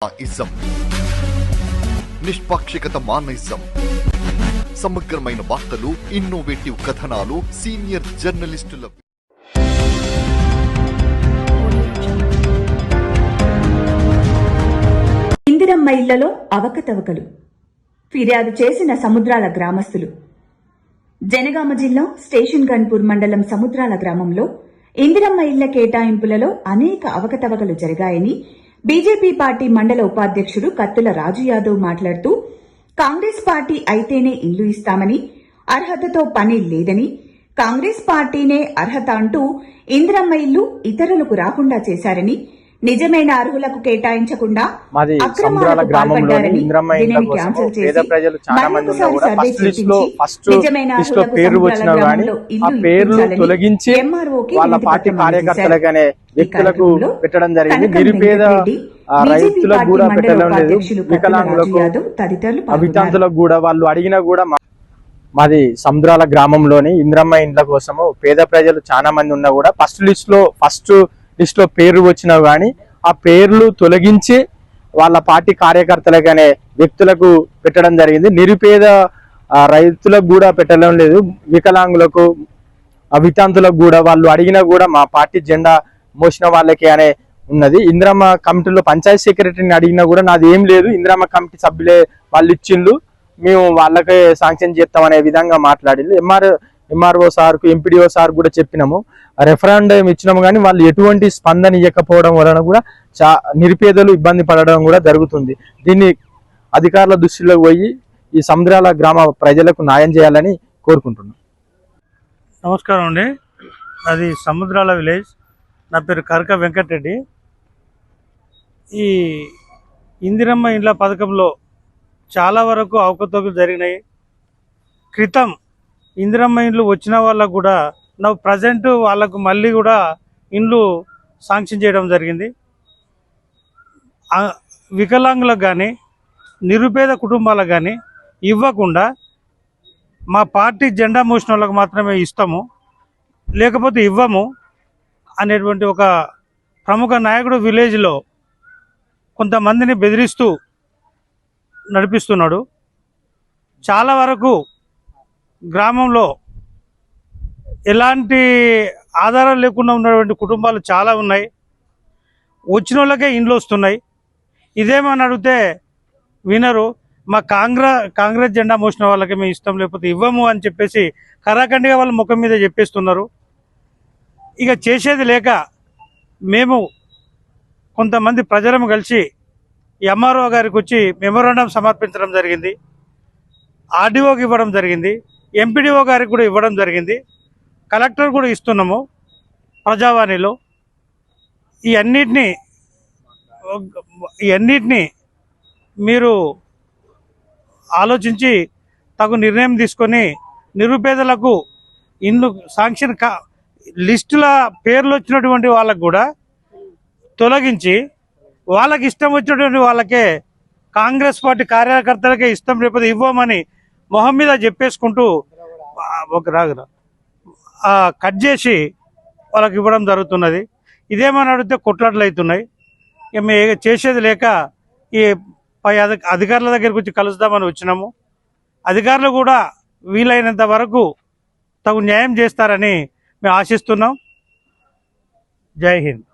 Ism నిష్పాక్షికత మానయిజం సమగ్రమైన వార్తలు, innovative కథనాలు, సీనియర్ జర్నలిస్టుల ఇందిరమ్మ ఇళ్లలో అవకతవకలు ఫిర్యాదు చేసిన సముద్రాల గ్రామస్తులు. జనగామ జిల్లా స్టేషన్ గన్పూర్ మండలం సముద్రాల గ్రామంలో ఇందిరమ్మ ఇళ్ల కేటాయింపులలో అనేక అవకతవకలు జరిగాయని బీజేపీ పార్టీ మండల ఉపాధ్యక్షుడు కత్తుల రాజు యాదవ్ మాట్లాడుతూ, కాంగ్రెస్ పార్టీ అయితేనే ఇల్లు ఇస్తామని, అర్హతతో పని లేదని, కాంగ్రెస్ పార్టీనే అర్హత అంటూ ఇందిరమ్మ ఇల్లు ఇతరులకు రాకుండా చేశారని, నిజమైన అర్హులకు కేటాయించకుండా అక్రమాలకు పాల్పడ్డారని, దీనిని క్యాన్సిల్ చేసి మరొకసారి సర్వే చేయించి నిజమైన అర్హులకు సముద్రాల గ్రామంలో ఇల్లు ఇప్పించాలని ఎంఆర్ఓకి వ్యక్తులకు పెట్టడం జరిగింది. నిరుపేద రైతులకు కూడా పెట్టడం లేదు, వికలాంగులకు, అవితాంతులకు కూడా వాళ్ళు అడిగినా కూడా. మాది సముద్రాల గ్రామంలోని ఇంద్రమ్మ ఇండ్ల కోసము పేద ప్రజలు చాలా మంది ఉన్నా కూడా ఫస్ట్ లిస్ట్ లో పేర్లు వచ్చినా కానీ ఆ పేర్లు తొలగించి వాళ్ళ పార్టీ కార్యకర్తలకనే వ్యక్తులకు పెట్టడం జరిగింది. నిరుపేద రైతులకు కూడా పెట్టడం లేదు, వికలాంగులకు, అవితాంతులకు కూడా వాళ్ళు అడిగినా కూడా మా పార్టీ జెండా మోసిన వాళ్ళకి అనే ఉన్నది. ఇందిరమ్మ కమిటీలో పంచాయతీ సెక్రటరీని అడిగినా కూడా నాది ఏం లేదు, ఇందిరమ్మ కమిటీ సభ్యులే వాళ్ళు ఇచ్చిండ్రు, మేము వాళ్ళకే శాంక్షన్ చేస్తామనే విధంగా మాట్లాడింది. ఎంఆర్ఓ సార్కు, ఎంపీడీఓ సార్ కూడా చెప్పినాము, రెఫరెండం ఇచ్చినాము, కానీ వాళ్ళు ఎటువంటి స్పందన ఇవ్వకపోవడం వలన కూడా నిరుపేదలు ఇబ్బంది పడడం కూడా జరుగుతుంది. దీన్ని అధికారుల దృష్టిలోకి పోయి ఈ సముద్రాల గ్రామ ప్రజలకు న్యాయం చేయాలని కోరుకుంటున్నాం. నమస్కారం అండి, అది సముద్రాల విలేజ్. నా పేరు కరక వెంకటరెడ్డి. ఈ ఇందిరమ్మ ఇండ్ల పథకంలో చాలా వరకు అవకతవకలు జరిగినాయి. క్రితం ఇందిరమ్మ ఇండ్లు వచ్చిన వాళ్ళకు కూడా ప్రజెంట్ వాళ్ళకు మళ్ళీ కూడా ఇండ్లు శాంక్షన్ చేయడం జరిగింది. వికలాంగులకు కానీ నిరుపేద కుటుంబాలకు కానీ ఇవ్వకుండా మా పార్టీ జెండా మోసిన వాళ్ళకు మాత్రమే ఇస్తాము, లేకపోతే ఇవ్వము అనేటువంటి ఒక ప్రముఖ నాయకుడు విలేజ్లో కొంతమందిని బెదిరిస్తూ నడిపిస్తున్నాడు. చాలా వరకు గ్రామంలో ఎలాంటి ఆధారం లేకుండా ఉన్నటువంటి కుటుంబాలు చాలా ఉన్నాయి. వచ్చిన వాళ్ళకే ఇండ్లు వస్తున్నాయి. ఇదేమని అడిగితే వినరు. మా కాంగ్రెస్ జెండా మోసిన వాళ్ళకి మేము ఇస్తాం, లేకపోతే ఇవ్వము అని చెప్పేసి కరాఖండిగా వాళ్ళ ముఖం మీద చెప్పేస్తున్నారు. ఇక చేసేది లేక మేము కొంతమంది ప్రజలను కలిసి ఎంఆర్ఓ గారికి వచ్చి మెమోరాండం సమర్పించడం జరిగింది, ఆర్డీఓకి ఇవ్వడం జరిగింది, ఎంపీడీఓ గారికి కూడా ఇవ్వడం జరిగింది, కలెక్టర్ కూడా ఇస్తున్నాము ప్రజావాణిలో. ఇవన్నిటినీ మీరు ఆలోచించి తగు నిర్ణయం తీసుకొని నిరుపేదలకు ఇల్లు శాంక్షన్ లిస్టుల పేర్లు వచ్చినటువంటి వాళ్ళకు కూడా తొలగించి వాళ్ళకి ఇష్టం వచ్చినటువంటి వాళ్ళకే, కాంగ్రెస్ పార్టీ కార్యకర్తలకే ఇష్టం, లేకపోతే ఇవ్వమని మొహం మీద చెప్పేసుకుంటూ కట్ చేసి వాళ్ళకి ఇవ్వడం జరుగుతున్నది. ఇదేమని అడిగితే కొట్లాటలు అవుతున్నాయి. ఇక మేము చేసేది లేక ఈ పై అధికారుల దగ్గరికి వచ్చి కలుద్దామని వచ్చినాము. అధికారులు కూడా వీలైనంత వరకు తగు న్యాయం చేస్తారని మేము ఆశిస్తున్నాం. జై హింద్.